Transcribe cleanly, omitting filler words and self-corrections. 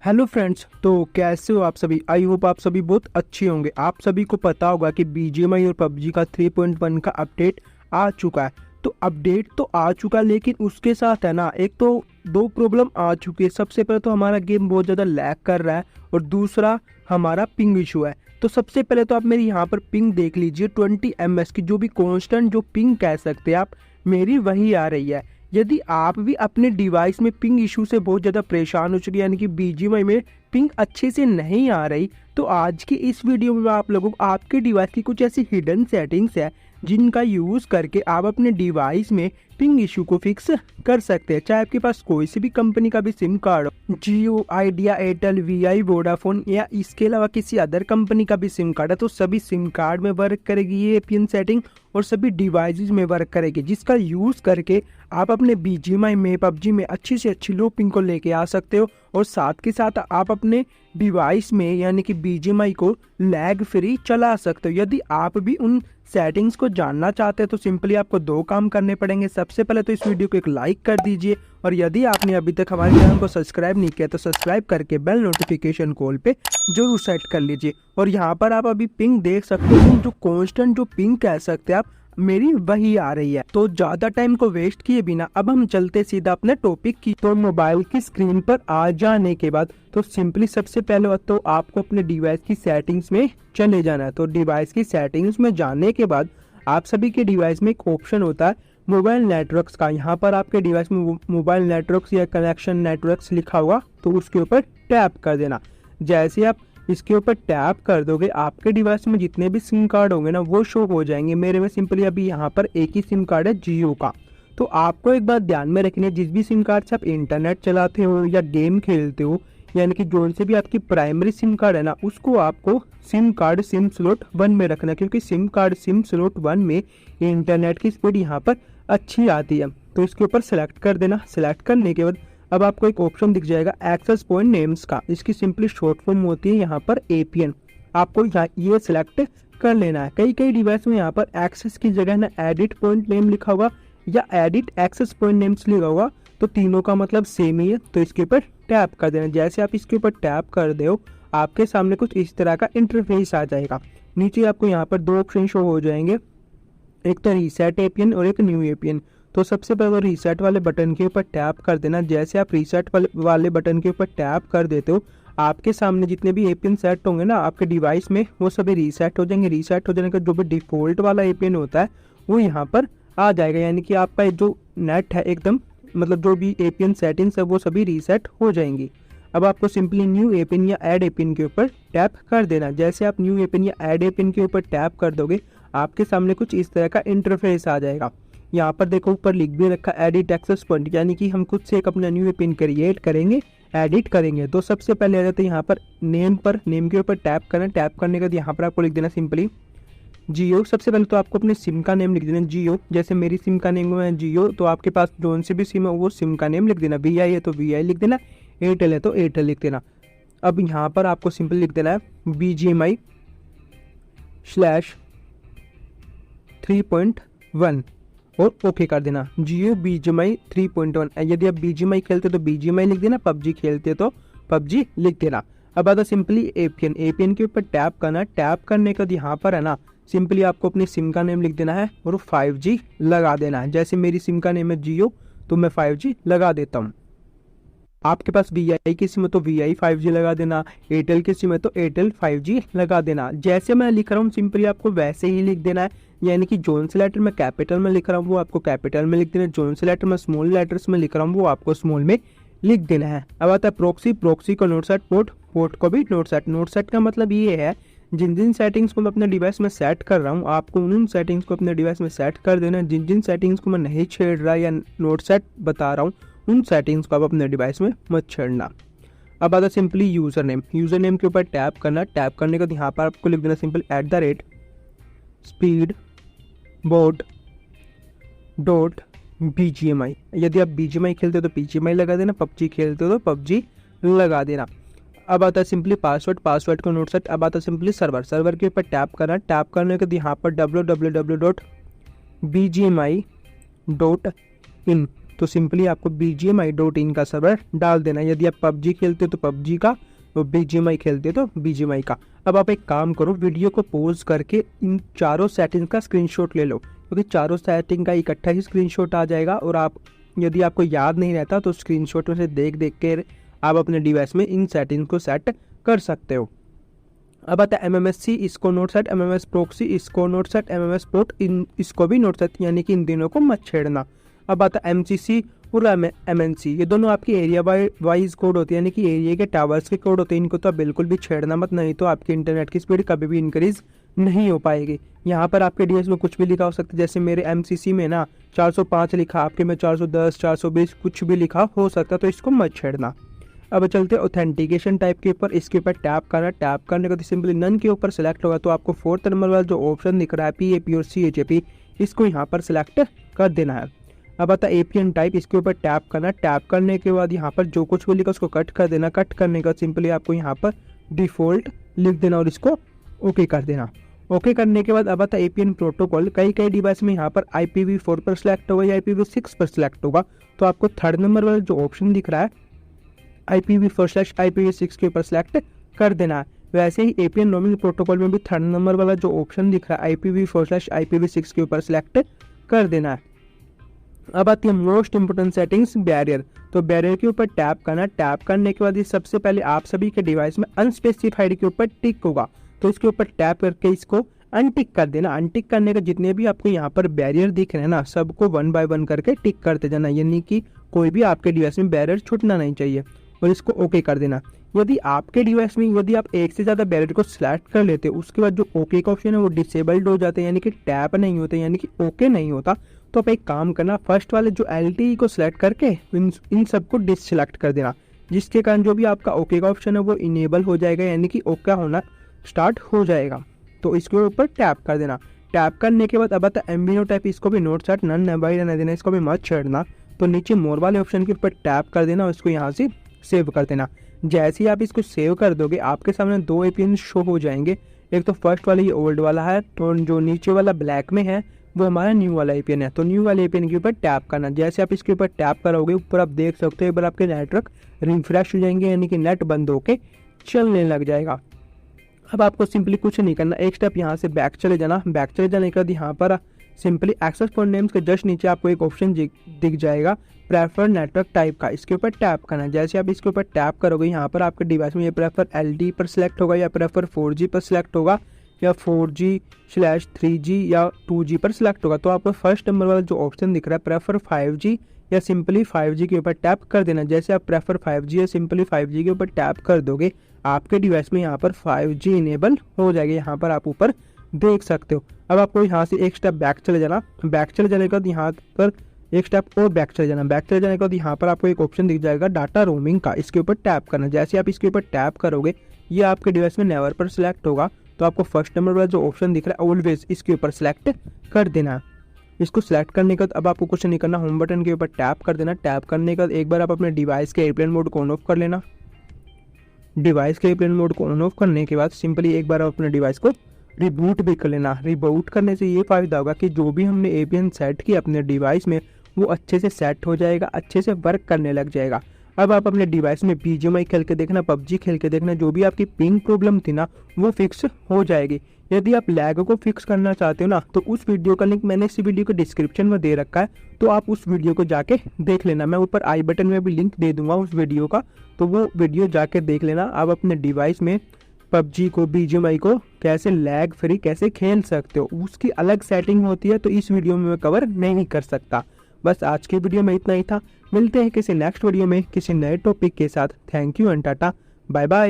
Hello friends, तो कैसे हो आप सभी। आई होप आप सभी बहुत अच्छे होंगे। आप सभी को पता होगा कि बीजीएमआई और पबजी का 3.1 का अपडेट आ चुका है। तो अपडेट तो आ चुका है, लेकिन उसके साथ है ना, एक तो दो प्रॉब्लम आ चुकी है। सबसे पहले तो हमारा गेम बहुत ज़्यादा लैग कर रहा है और दूसरा हमारा पिंग इशू है। तो सबसे पहले तो आप मेरी यहाँ पर पिंग देख लीजिए, 20 ms की जो भी कांस्टेंट जो पिंग कह सकते हैं आप, मेरी वही आ रही है। यदि आप भी अपने डिवाइस में पिंग इशू से बहुत ज़्यादा परेशान हो चुके हैं, यानी कि बीजीएमआई में पिंग अच्छे से नहीं आ रही, तो आज की इस वीडियो में मैं आप लोगों को आपके डिवाइस की कुछ ऐसी हिडन सेटिंग्स है जिनका यूज़ करके आप अपने डिवाइस में पिंग इशू को फिक्स कर सकते हैं। चाहे आपके पास कोई सी भी कंपनी का भी सिम कार्ड हो, जियो, आइडिया, एयरटेल, वीआई, वोडाफोन या इसके अलावा किसी अदर कंपनी का भी सिम कार्ड है, तो सभी सिम कार्ड में वर्क करेगी ये पिन सेटिंग और सभी डिवाइसेस में वर्क करेगी, जिसका यूज़ करके आप अपने बीजीएमआई में, पबजी में अच्छी से अच्छी लो पिंग को लेके आ सकते हो और साथ के साथ आप अपने डिवाइस में यानी कि बीजीएमआई को लैग फ्री चला सकते हो। यदि आप भी उन सेटिंग्स को जानना चाहते हैं तो सिंपली आपको दो काम करने पड़ेंगे। सबसे पहले तो इस वीडियो को एक लाइक कर दीजिए और यदि आपने अभी तक हमारे चैनल को सब्सक्राइब नहीं किया तो सब्सक्राइब करके बेल नोटिफिकेशन कॉल पे जरूर सेट कर लीजिए। और यहाँ पर आप अभी पिंग देख सकते हो, जो कांस्टेंट जो पिंग कह सकते हैं आप, मेरी वही आ रही है। तो ज्यादा टाइम को वेस्ट किए बिना अब हम चलते सीधा अपने टॉपिक की। तो मोबाइल की स्क्रीन पर आ जाने के बाद तो सिंपली सबसे पहले तो आपको अपने डिवाइस की सेटिंग्स में चले जाना है। तो डिवाइस की सेटिंग्स में जाने के बाद आप सभी के डिवाइस में एक ऑप्शन होता है मोबाइल नेटवर्क्स का। यहाँ पर आपके डिवाइस में मोबाइल नेटवर्क्स या कनेक्शन नेटवर्क्स लिखा होगा, तो उसके ऊपर टैप कर देना। जैसे आप इसके ऊपर टैप कर दोगे आपके डिवाइस में जितने भी सिम कार्ड होंगे ना वो शो हो जाएंगे। मेरे में सिंपली अभी यहाँ पर एक ही सिम कार्ड है, जियो का। तो आपको एक बात ध्यान में रखनी है, जिस भी सिम कार्ड से आप इंटरनेट चलाते हो या गेम खेलते हो, यानी कि जो से भी आपकी प्राइमरी सिम कार्ड है ना, उसको आपको सिम कार्ड सिम स्लॉट 1 में रखना, क्योंकि सिम कार्ड सिम स्लॉट 1 में इंटरनेट की स्पीड यहाँ पर अच्छी आती है। तो इसके ऊपर सेलेक्ट कर देना। सेलेक्ट करने के बाद अब आपको एक ऑप्शन दिख जाएगा एक्सेस पॉइंट नेम्स का। इसकी सिंपली शॉर्ट फॉर्म होती है यहाँ पर एपीएन। आपको ये सिलेक्ट कर लेना है। कई डिवाइस में यहाँ पर एक्सेस की जगह ना एडिट पॉइंट नेम लिखा होगा या एडिट एक्सेस पॉइंट नेम्स लिखा होगा, तो तीनों का मतलब सेम ही है। तो इसके ऊपर टैप कर देना। जैसे आप इसके ऊपर टैप कर दो आपके सामने कुछ इस तरह का इंटरफेस आ जाएगा। नीचे आपको यहाँ पर दो ऑप्शन शो हो जाएंगे, एक तो रीसेट एपीएन और एक न्यू एपीएन। तो सबसे पहले रीसेट वाले बटन के ऊपर टैप कर देना। जैसे आप रीसेट वाले बटन के ऊपर टैप कर देते हो आपके सामने जितने भी एपीएन सेट होंगे ना आपके डिवाइस में, वो सभी रीसेट हो जाएंगे। रीसेट हो जाने का जो भी डिफॉल्ट वाला एपीएन होता है वो यहाँ पर आ जाएगा, यानी कि आपका जो नेट है एकदम, मतलब जो भी एपीएन सेटिंग्स है वो सभी रीसेट हो जाएंगी। अब आपको सिंपली न्यू एपीएन या ऐड एपीएन के ऊपर टैप कर देना। जैसे आप न्यू एपीएन या ऐड एपीएन के ऊपर टैप कर दोगे आपके सामने कुछ इस तरह का इंटरफेस आ जाएगा। यहाँ पर देखो ऊपर लिख भी रखा एडिट एक्सेस पॉइंट, यानी कि हम खुद से एक अपना न्यू पिन क्रिएट करेंगे, एडिट करेंगे। तो सबसे पहले आ जाते हैं यहाँ पर नेम के ऊपर टैप करना। टैप करने के बाद यहाँ पर आपको लिख देना सिंपली जियो। सबसे पहले तो आपको अपने सिम का नेम लिख देना जियो। जैसे मेरी सिम का नेम है जियो, तो आपके पास जोन से भी सिम है वो सिम का नेम लिख देना। वीआई है तो वीआई लिख देना, एयरटेल है तो एयरटेल लिख देना। अब यहाँ पर आपको सिंपल लिख देना है BGMI/3.1 और ओके कर देना। जियो बीजीएमआई 3.1। यदि आप बीजीएमआई खेलते तो बीजीएमआई लिख देना, पबजी खेलते तो पबजी लिख देना। अब आता सिंपली एपीएन के ऊपर टैप करना। टैप करने के बाद यहाँ पर है ना सिंपली आपको अपनी सिम का नेम लिख देना है और 5G लगा देना है। जैसे मेरी सिम का नेम है जियो, तो मैं 5G लगा देता हूँ। आपके पास वीआई की सिम है तो वीआई 5G लगा देना, एयरटेल की सिम है तो एयरटेल 5G लगा देना। जैसे मैं लिख रहा हूँ सिंपली आपको वैसे ही लिख देना है, यानी कि जोन से लेटर में कैपिटल में लिख रहा हूँ वो आपको कैपिटल में लिख देना है, जोन से लेटर में स्मॉल लेटर्स में लिख रहा हूँ वो आपको स्मॉल में लिख देना है। अब आता है प्रॉक्सी को नोट सेट, पोर्ट को भी नोट सेट। नोट सेट का मतलब ये है जिन सेटिंग्स को मैं अपने डिवाइस में सेट कर रहा हूँ आपको उन सेटिंग्स को अपने डिवाइस में सेट कर देना है। जिन सेटिंग्स को मैं नहीं छेड़ रहा या नोट सेट बता रहा हूँ उन सेटिंग्स को आप अपने डिवाइस में मत छेड़ना। अब आता सिंपली यूज़र नेम के ऊपर टैप करना। टैप करने के बाद यहाँ पर आपको लिख देना सिंपल @speedboat.bgmi। यदि आप बीजीएमआई खेलते हो तो बीजीएमआई लगा देना, पबजी खेलते हो तो पबजी लगा देना। अब आता है सिंपली पासवर्ड को नोट सेट। अब आता है सिंपली सर्वर के ऊपर टैप करना। टैप करने के बाद यहाँ पर www.bgmi.in तो सिंपली आपको BGMI.in का सर्वर डाल देना। यदि आप PUBG खेलते हो तो PUBG का, तो BGMI खेलते हो तो BGMI का। अब आप एक काम करो, वीडियो को पॉज करके इन चारों सेटिंग का स्क्रीनशॉट ले लो, क्योंकि चारों सेटिंग का इकट्ठा ही स्क्रीनशॉट आ जाएगा। और आप यदि आपको याद नहीं रहता तो स्क्रीनशॉट में से देख देख के आप अपने डिवाइस में इन सेटिंग को सेट कर सकते हो। अब आता है MMSC, इसको नोट सेट, MMS प्रॉक्सी, इसको नोट सेट, MMS पोर्ट, इसको भी नोट सेट, यानी कि इन दिनों को मत छेड़ना। अब आता है MCC और MNC, ये दोनों आपकी एरिया वाइज कोड होते हैं, यानी कि एरिया के टावर्स के कोड होते हैं। इनको तो आप बिल्कुल भी छेड़ना मत, नहीं तो आपकी इंटरनेट की स्पीड कभी भी इंक्रीज नहीं हो पाएगी। यहाँ पर आपके डिवाइस में कुछ भी लिखा हो सकता है, जैसे मेरे MCC में ना 405 लिखा, आपके में 410, 420 कुछ भी लिखा हो सकता है, तो इसको मत छेड़ना। अब चलते ऑथेंटिकेशन टाइप के ऊपर, इसके ऊपर टैप करना। टैप करने का तो सिंपली नन के ऊपर सेलेक्ट होगा, तो आपको 4th नंबर वाला जो ऑप्शन दिख रहा है PAP और CHAP, इसको यहाँ पर सिलेक्ट कर देना है। अब आता है APN टाइप, इसके ऊपर टैप करना। टैप करने के बाद यहाँ पर जो कुछ भी लिखा उसको कट कर देना। कट करने का सिंपली आपको यहाँ पर डिफ़ॉल्ट लिख देना और इसको ओके कर देना। ओके करने के बाद अब आता है APN प्रोटोकॉल। कई डिवाइस में यहाँ पर IPv4 पर सिलेक्ट होगा या IPv6 पर सिलेक्ट होगा, तो आपको 3rd नंबर वाला जो ऑप्शन दिख रहा है IPv4/IPv6 के ऊपर सिलेक्ट कर देना है। वैसे ही APN रोमिंग प्रोटोकॉल में भी 3rd नंबर वाला जो ऑप्शन दिख रहा है IPv4/IPv6 के ऊपर सिलेक्ट कर देना है। अब आती है मोस्ट इंपोर्टेंट सेटिंग्स, बैरियर। तो बैरियर के ऊपर टैप करना। टैप करने के बाद ये सबसे पहले आप सभी के डिवाइस में अनस्पेसिफाइड के ऊपर टिक होगा, तो इसके ऊपर टैप करके इसको अनटिक कर देना। अनटिक करने का जितने भी आपको यहाँ पर बैरियर दिख रहे हैं ना, सबको 1 बाय 1 करके टिक करते जाना, यानी कि कोई भी आपके डिवाइस में बैरियर छूटना नहीं चाहिए, और इसको ओके कर देना। यदि आपके डिवाइस में यदि आप एक से ज़्यादा बैरियर को सिलेक्ट कर लेते हो, उसके बाद जो ओके का ऑप्शन है वो डिसेबल्ड हो जाते हैं, यानी कि टैप नहीं होते, यानी कि ओके नहीं होता, तो आप एक काम करना, फर्स्ट वाले जो LTE को सिलेक्ट करके इन सबको डिससिलेक्ट कर देना, जिसके कारण जो भी आपका ओके का ऑप्शन है वो इनेबल हो जाएगा, यानी कि ओके होना स्टार्ट हो जाएगा। तो इसके ऊपर टैप कर देना। टैप करने के बाद अब आता है MVNO टाइप, इसको भी नोट सेट, नन नेबाई रहने देना, इसको भी मत छेड़ना। तो नीचे मोर वाले ऑप्शन के ऊपर टैप कर देना और इसको यहाँ से सेव कर देना। जैसे ही आप इसको सेव कर दोगे, आपके सामने 2 APN शो हो जाएंगे। एक तो फर्स्ट वाला ये ओल्ड वाला है, तो जो नीचे वाला ब्लैक में है वो हमारा न्यू वाला APN है। तो न्यू वाले APN के ऊपर टैप करना। जैसे आप इसके ऊपर टैप करोगे, ऊपर आप देख सकते हो एक बार आपके नेटवर्क रिफ्रेश हो जाएंगे, यानी कि नेट बंद होके चलने लग जाएगा। अब आपको सिंपली कुछ नहीं करना, एक स्टेप यहाँ से बैक चले जाना। बैक चले जाने के बाद यहाँ पर सिंपली एक्सेस पॉइंट नेम्स के जस्ट नीचे आपको एक ऑप्शन दिख जाएगा प्रेफर नेटवर्क टाइप का, इसके ऊपर टैप करना। जैसे आप इसके ऊपर टैप करोगे, यहाँ पर आपके डिवाइस में ये प्रेफर LTE पर सिलेक्ट होगा या प्रेफर 4G पर सिलेक्ट होगा या 4G/3G या 2G पर सिलेक्ट होगा। तो आपको फर्स्ट नंबर वाला जो ऑप्शन दिख रहा है प्रेफर 5G या सिंपली 5G के ऊपर टैप कर देना। जैसे आप प्रेफर 5G या सिंपली 5G के ऊपर टैप कर दोगे, आपके डिवाइस में यहाँ पर 5G इनेबल हो जाएगा। यहाँ पर आप ऊपर देख सकते हो। अब आपको यहाँ से एक स्टेप बैक चले जाना। बैक चले जाने के बाद यहाँ पर एक स्टेप और बैक चले जाना। बैक चले जाने के बाद यहाँ पर आपको एक ऑप्शन दिख जाएगा डाटा रोमिंग का, इसके ऊपर टैप करना। जैसे आप इसके ऊपर टैप करोगे, ये आपके डिवाइस में नेवर पर सिलेक्ट होगा, तो आपको फर्स्ट नंबर वाला जो ऑप्शन दिख रहा है ऑलवेज, इसके ऊपर सिलेक्ट कर देना। इसको सिलेक्ट करने के बाद अब आपको कुछ नहीं करना, होम बटन के ऊपर टैप कर देना। टैप करने के बाद एक बार आप अपने डिवाइस के एयरप्लेन मोड को ऑन ऑफ कर लेना। डिवाइस के एयरप्लेन मोड को ऑन ऑफ करने के बाद सिंपली एक बार आप अपने डिवाइस को रिबूट भी कर लेना। रिबूट करने से ये फ़ायदा होगा कि जो भी हमने APN सेट किया अपने डिवाइस में, वो अच्छे से सेट हो जाएगा, अच्छे से वर्क करने लग जाएगा। अब आप अपने डिवाइस में BGMI खेल के देखना, PUBG खेल के देखना, जो भी आपकी पिंग प्रॉब्लम थी ना वो फिक्स हो जाएगी। यदि आप लैग को फिक्स करना चाहते हो ना, तो उस वीडियो का लिंक मैंने इस वीडियो के डिस्क्रिप्शन में दे रखा है, तो आप उस वीडियो को जाके देख लेना। मैं ऊपर आई बटन में भी लिंक दे दूंगा उस वीडियो का, तो वो वीडियो जाके देख लेना। आप अपने डिवाइस में PUBG को, BGMI को कैसे लैग फ्री कैसे खेल सकते हो, उसकी अलग सेटिंग होती है, तो इस वीडियो में मैं कवर नहीं कर सकता। बस आज के वीडियो में इतना ही था। मिलते हैं किसी नेक्स्ट वीडियो में किसी नए टॉपिक के साथ। Thank you and tata, bye bye.